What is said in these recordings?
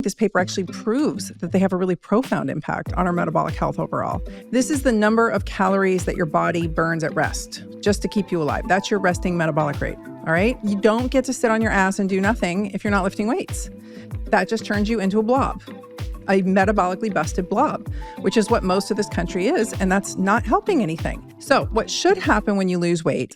This paper actually proves that they have a really profound impact on our metabolic health overall. This is the number of calories that your body burns at rest just to keep you alive. That's your resting metabolic rate, all right? You don't get to sit on your ass and do nothing if you're not lifting weights. That just turns you into a blob, a metabolically busted blob, which is what most of this country is, and that's not helping anything. So what should happen when you lose weight?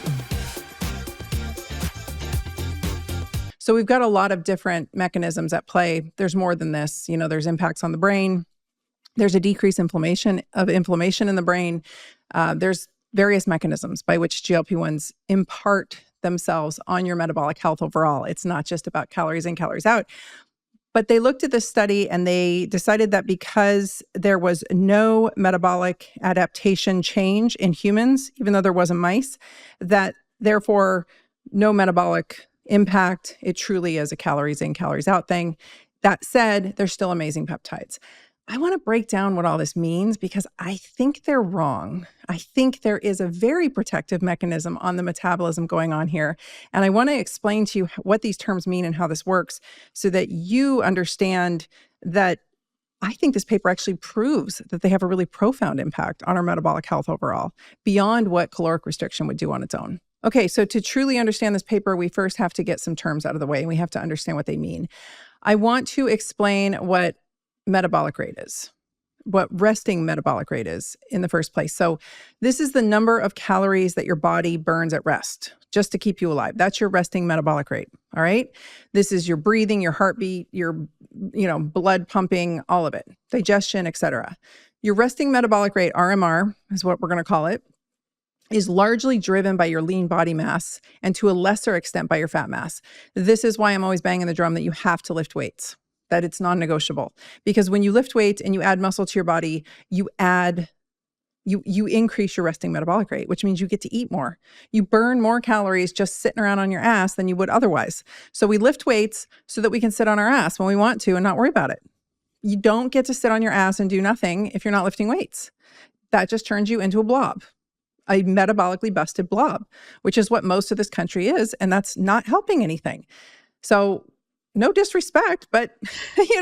So we've got a lot of different mechanisms at play. There's more than this. You know, there's impacts on the brain. There's a decreased inflammation in the brain. There's various mechanisms by which GLP-1s impart themselves on your metabolic health overall. It's not just about calories in, calories out. But they looked at this study and they decided that because there was no metabolic adaptation change in humans, even though there was in mice, that therefore no metabolic impact. It truly is a calories in, calories out thing. That said, there's still amazing peptides. I want to break down what all this means because I think they're wrong. I think there is a very protective mechanism on the metabolism going on here. And I want to explain to you what these terms mean and how this works so that you understand that I think this paper actually proves that they have a really profound impact on our metabolic health overall, beyond what caloric restriction would do on its own. Okay, so to truly understand this paper, we first have to get some terms out of the way, and we have to understand what they mean. I want to explain what metabolic rate is, what resting metabolic rate is in the first place. So this is the number of calories that your body burns at rest just to keep you alive. That's your resting metabolic rate, all right? This is your breathing, your heartbeat, your blood pumping, all of it, digestion, etc. Your resting metabolic rate, RMR, is what we're going to call it, is largely driven by your lean body mass and to a lesser extent by your fat mass. This is why I'm always banging the drum that you have to lift weights, that it's non-negotiable. Because when you lift weights and you add muscle to your body, you increase your resting metabolic rate, which means you get to eat more. You burn more calories just sitting around on your ass than you would otherwise. So we lift weights so that we can sit on our ass when we want to and not worry about it. You don't get to sit on your ass and do nothing if you're not lifting weights. That just turns you into a blob, a metabolically busted blob, which is what most of this country is, and that's not helping anything. So no disrespect, but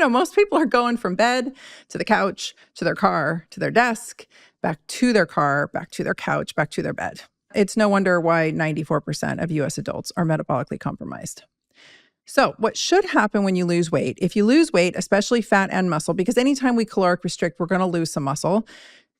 most people are going from bed to the couch, to their car, to their desk, back to their car, back to their couch, back to their bed. It's no wonder why 94% of US adults are metabolically compromised. So what should happen when you lose weight? If you lose weight, especially fat and muscle, because anytime we caloric restrict, we're going to lose some muscle.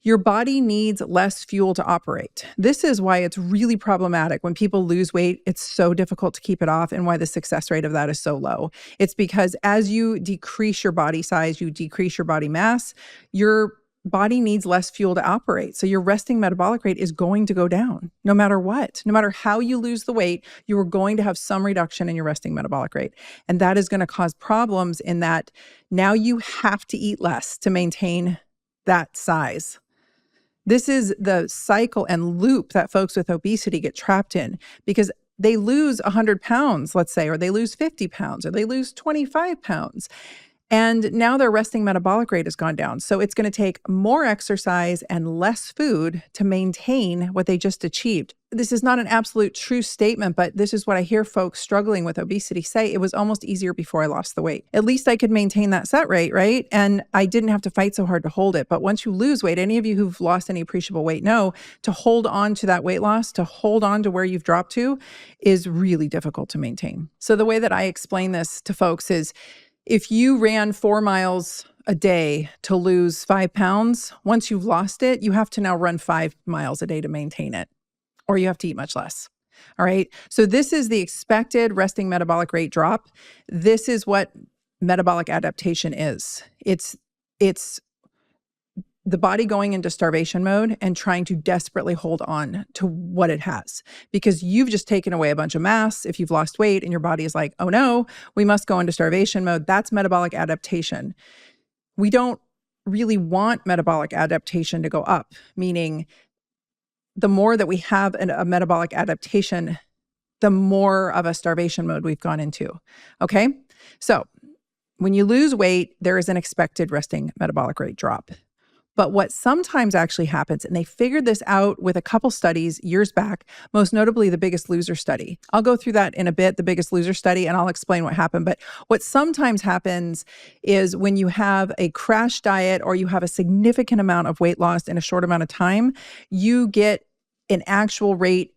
Your body needs less fuel to operate. This is why it's really problematic. When people lose weight, it's so difficult to keep it off and why the success rate of that is so low. It's because as you decrease your body size, you decrease your body mass, your body needs less fuel to operate. So your resting metabolic rate is going to go down no matter what. No matter how you lose the weight, you are going to have some reduction in your resting metabolic rate. And that is going to cause problems in that now you have to eat less to maintain that size. This is the cycle and loop that folks with obesity get trapped in because they lose 100 pounds, let's say, or they lose 50 pounds, or they lose 25 pounds. And now their resting metabolic rate has gone down. So it's going to take more exercise and less food to maintain what they just achieved. This is not an absolute true statement, but this is what I hear folks struggling with obesity say. It was almost easier before I lost the weight. At least I could maintain that set rate, right? And I didn't have to fight so hard to hold it. But once you lose weight, any of you who've lost any appreciable weight know to hold on to that weight loss, to hold on to where you've dropped to, is really difficult to maintain. So the way that I explain this to folks is, if you ran 4 miles a day to lose 5 pounds, once you've lost it, you have to now run 5 miles a day to maintain it, or you have to eat much less. All right. So this is the expected resting metabolic rate drop. This is what metabolic adaptation is. It's the body going into starvation mode and trying to desperately hold on to what it has because you've just taken away a bunch of mass if you've lost weight and your body is like, oh no, we must go into starvation mode. That's metabolic adaptation. We don't really want metabolic adaptation to go up, meaning the more that we have a metabolic adaptation, the more of a starvation mode we've gone into. Okay. So when you lose weight, there is an expected resting metabolic rate drop. But what sometimes actually happens, and they figured this out with a couple studies years back, most notably the Biggest Loser study. I'll go through that in a bit, the Biggest Loser study, and I'll explain what happened. But what sometimes happens is when you have a crash diet or you have a significant amount of weight loss in a short amount of time, you get an actual rate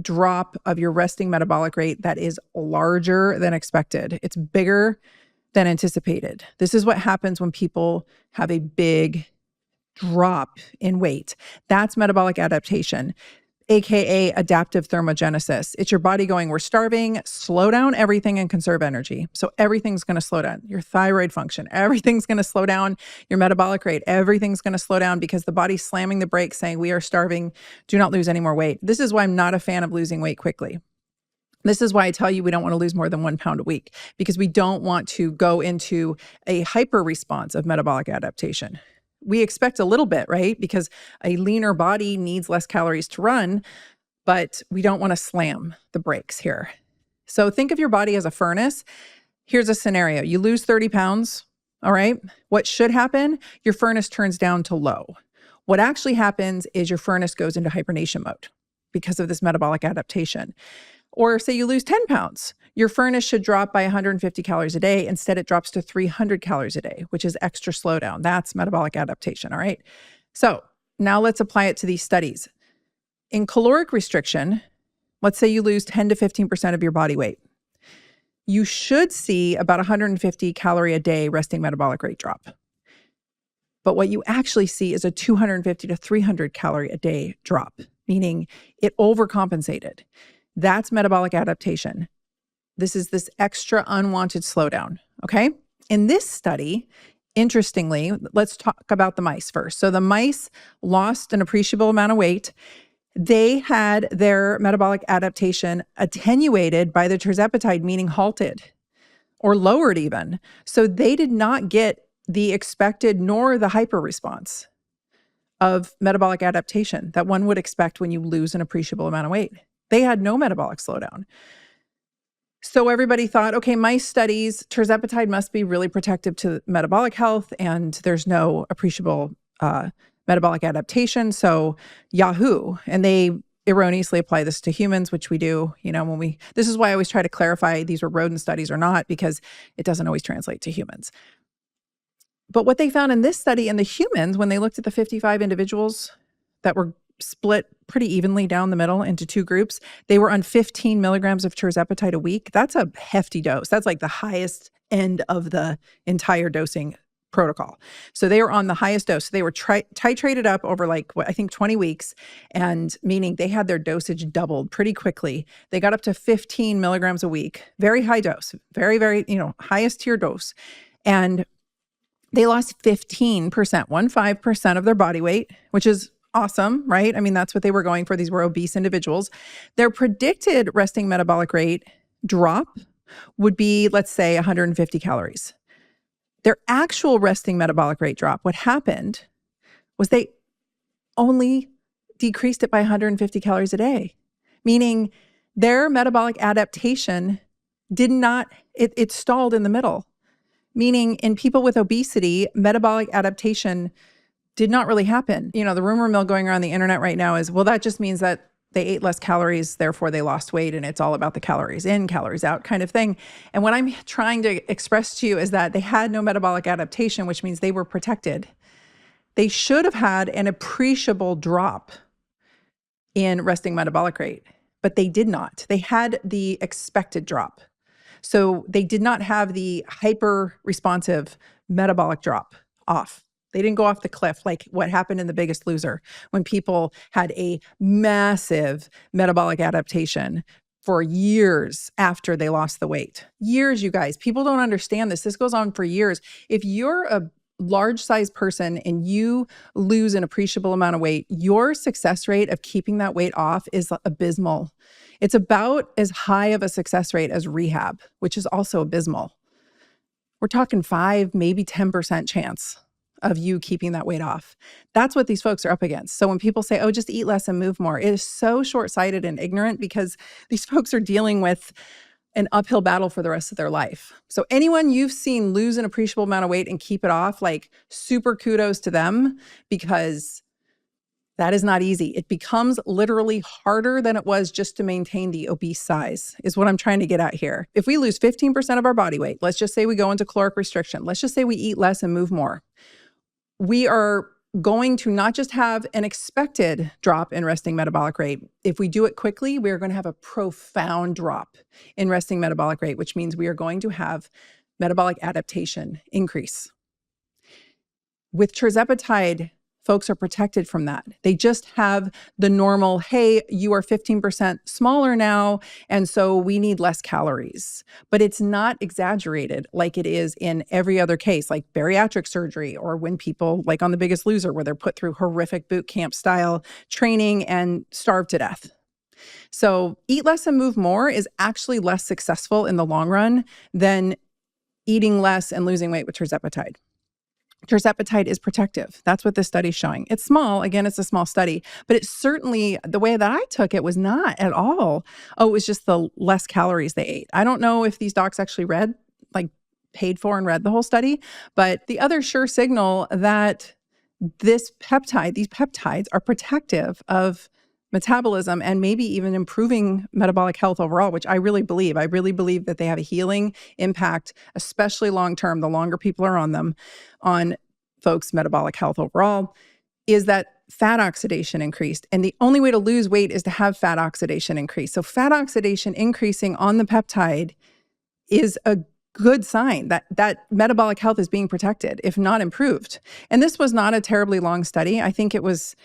drop of your resting metabolic rate that is larger than expected. It's bigger than anticipated. This is what happens when people have a big drop in weight. That's metabolic adaptation, aka adaptive thermogenesis. It's your body going, we're starving, slow down everything and conserve energy. So everything's going to slow down. Your thyroid function, everything's going to slow down. Your metabolic rate, everything's going to slow down because the body's slamming the brakes saying, we are starving, do not lose any more weight. This is why I'm not a fan of losing weight quickly. This is why I tell you we don't want to lose more than 1 pound a week, because we don't want to go into a hyper response of metabolic adaptation. We expect a little bit, right? Because a leaner body needs less calories to run, but we don't want to slam the brakes here. So think of your body as a furnace. Here's a scenario. You lose 30 pounds, all right? What should happen? Your furnace turns down to low. What actually happens is your furnace goes into hibernation mode because of this metabolic adaptation. Or say you lose 10 pounds, your furnace should drop by 150 calories a day. Instead, it drops to 300 calories a day, which is extra slowdown. That's metabolic adaptation, all right? So now let's apply it to these studies. In caloric restriction, let's say you lose 10 to 15% of your body weight. You should see about 150 calorie a day resting metabolic rate drop. But what you actually see is a 250 to 300 calorie a day drop, meaning it overcompensated. That's metabolic adaptation. This is this extra unwanted slowdown, okay? In this study, interestingly, let's talk about the mice first. So the mice lost an appreciable amount of weight. They had their metabolic adaptation attenuated by the Tirzepatide, meaning halted or lowered even. So they did not get the expected nor the hyper response of metabolic adaptation that one would expect when you lose an appreciable amount of weight. They had no metabolic slowdown. So everybody thought, okay, mice studies, Tirzepatide must be really protective to metabolic health, and there's no appreciable metabolic adaptation. So Yahoo! And they erroneously apply this to humans, which we do, this is why I always try to clarify these were rodent studies or not, because it doesn't always translate to humans. But what they found in this study in the humans, when they looked at the 55 individuals that were split pretty evenly down the middle into two groups, they were on 15 milligrams of Tirzepatide a week. That's a hefty dose. That's like the highest end of the entire dosing protocol. So they were on the highest dose. So they were titrated up over I think 20 weeks, and meaning they had their dosage doubled pretty quickly. They got up to 15 milligrams a week, very high dose, very, very, highest tier dose. And they lost 15%, 15% of their body weight, which is awesome, right? I mean, that's what they were going for. These were obese individuals. Their predicted resting metabolic rate drop would be, let's say, 150 calories. Their actual resting metabolic rate drop, what happened was they only decreased it by 150 calories a day, meaning their metabolic adaptation it stalled in the middle. Meaning in people with obesity, metabolic adaptation did not really happen. The rumor mill going around the internet right now is, well, that just means that they ate less calories, therefore they lost weight, and it's all about the calories in, calories out kind of thing. And what I'm trying to express to you is that they had no metabolic adaptation, which means they were protected. They should have had an appreciable drop in resting metabolic rate, but they did not. They had the expected drop. So they did not have the hyper responsive metabolic drop off. They didn't go off the cliff like what happened in The Biggest Loser when people had a massive metabolic adaptation for years after they lost the weight. Years, you guys. People don't understand this. This goes on for years. If you're a large size person and you lose an appreciable amount of weight, your success rate of keeping that weight off is abysmal. It's about as high of a success rate as rehab, which is also abysmal. We're talking 5, maybe 10% chance of you keeping that weight off. That's what these folks are up against. So when people say, oh, just eat less and move more, it is so short-sighted and ignorant because these folks are dealing with an uphill battle for the rest of their life. So anyone you've seen lose an appreciable amount of weight and keep it off, like super kudos to them, because that is not easy. It becomes literally harder than it was just to maintain the obese size, is what I'm trying to get at here. If we lose 15% of our body weight, let's just say we go into caloric restriction, let's just say we eat less and move more, we are going to not just have an expected drop in resting metabolic rate. If we do it quickly, we are going to have a profound drop in resting metabolic rate, which means we are going to have metabolic adaptation increase. With Tirzepatide, folks are protected from that. They just have the normal, hey, you are 15% smaller now, and so we need less calories. But it's not exaggerated like it is in every other case, like bariatric surgery, or when people, like on The Biggest Loser, where they're put through horrific boot camp style training and starved to death. So eat less and move more is actually less successful in the long run than eating less and losing weight with Tirzepatide. Tirzepatide is protective. That's what this study's showing. It's small. Again, it's a small study, but it's certainly, the way that I took it was not at all, oh, it was just the less calories they ate. I don't know if these docs actually read, like paid for and read the whole study, but the other sure signal that these peptides are protective of metabolism and maybe even improving metabolic health overall, which I really believe. I really believe that they have a healing impact, especially long-term, the longer people are on them, on folks' metabolic health overall, is that fat oxidation increased. And the only way to lose weight is to have fat oxidation increase. So fat oxidation increasing on the peptide is a good sign that metabolic health is being protected, if not improved. And this was not a terribly long study. I think it was,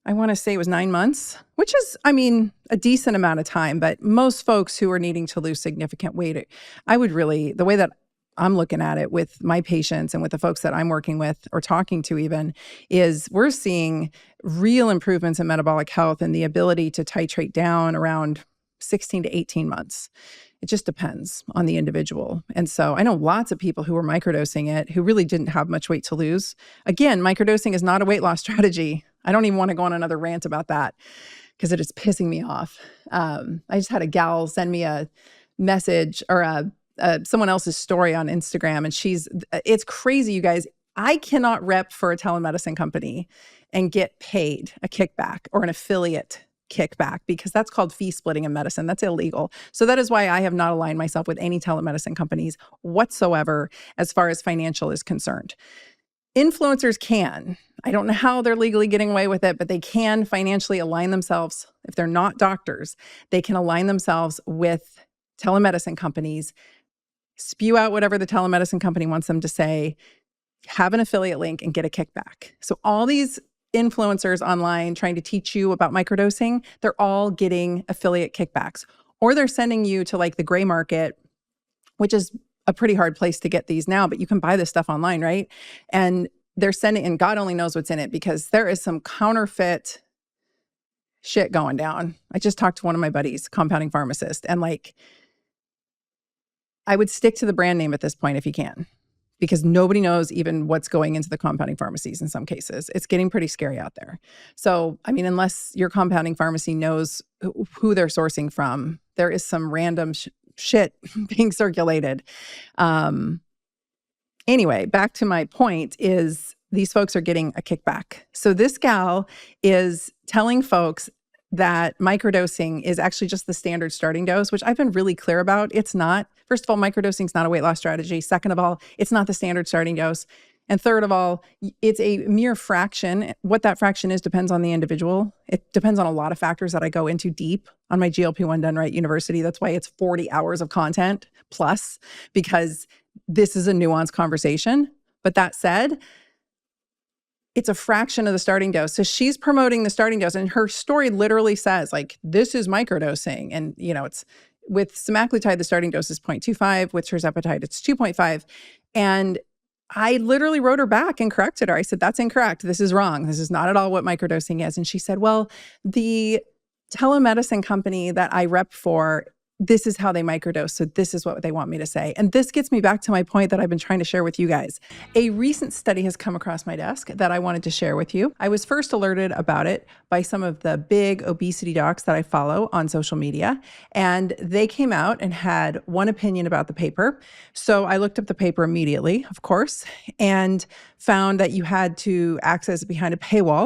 I want to say it was 9 months, which is, I mean, a decent amount of time. But most folks who are needing to lose significant weight, I would really, the way that I'm looking at it with my patients and with the folks that I'm working with or talking to even, is we're seeing real improvements in metabolic health and the ability to titrate down around 16 to 18 months. It just depends on the individual. And so I know lots of people who were microdosing it who really didn't have much weight to lose. Again, microdosing is not a weight loss strategy. I don't even want to go on another rant about that because it is pissing me off. I just had a gal send me a message or someone else's story on Instagram, and it's crazy, you guys. I cannot rep for a telemedicine company and get paid a kickback or an affiliate kickback, because that's called fee splitting in medicine. That's illegal. So that is why I have not aligned myself with any telemedicine companies whatsoever as far as financial is concerned. Influencers can. I don't know how they're legally getting away with it, but they can financially align themselves. If they're not doctors, they can align themselves with telemedicine companies, spew out whatever the telemedicine company wants them to say, have an affiliate link, and get a kickback. So all these influencers online trying to teach you about microdosing, they're all getting affiliate kickbacks. Or they're sending you to like the gray market, which is a pretty hard place to get these now, but you can buy this stuff online, right? And they're sending, and God only knows what's in it, because there is some counterfeit shit going down. I just talked to one of my buddies, compounding pharmacist, and like, I would stick to the brand name at this point if you can, because nobody knows even what's going into the compounding pharmacies in some cases. It's getting pretty scary out there. So, I mean, unless your compounding pharmacy knows who they're sourcing from, there is some random shit being circulated. Anyway, back to my point is these folks are getting a kickback. So this gal is telling folks that microdosing is actually just the standard starting dose, which I've been really clear about. It's not. First of all, microdosing is not a weight loss strategy. Second of all, it's not the standard starting dose. And third of all, it's a mere fraction. What that fraction is depends on the individual. It depends on a lot of factors that I go into deep on my GLP-1 Done Right University. That's why it's 40 hours of content plus, because this is a nuanced conversation. But that said, it's a fraction of the starting dose. So she's promoting the starting dose, and her story literally says, like, this is microdosing. And, you know, it's with semaglutide, the starting dose is 0.25. With Tirzepatide, it's 2.5. And I literally wrote her back and corrected her. I said, that's incorrect. This is wrong. This is not at all what microdosing is. And she said, well, the telemedicine company that I rep for this is how they microdose. So this is what they want me to say. And this gets me back to my point that I've been trying to share with you guys. A recent study has come across my desk that I wanted to share with you. I was first alerted about it by some of the big obesity docs that I follow on social media. And they came out and had one opinion about the paper. So I looked up the paper immediately, of course, and found that you had to access it behind a paywall.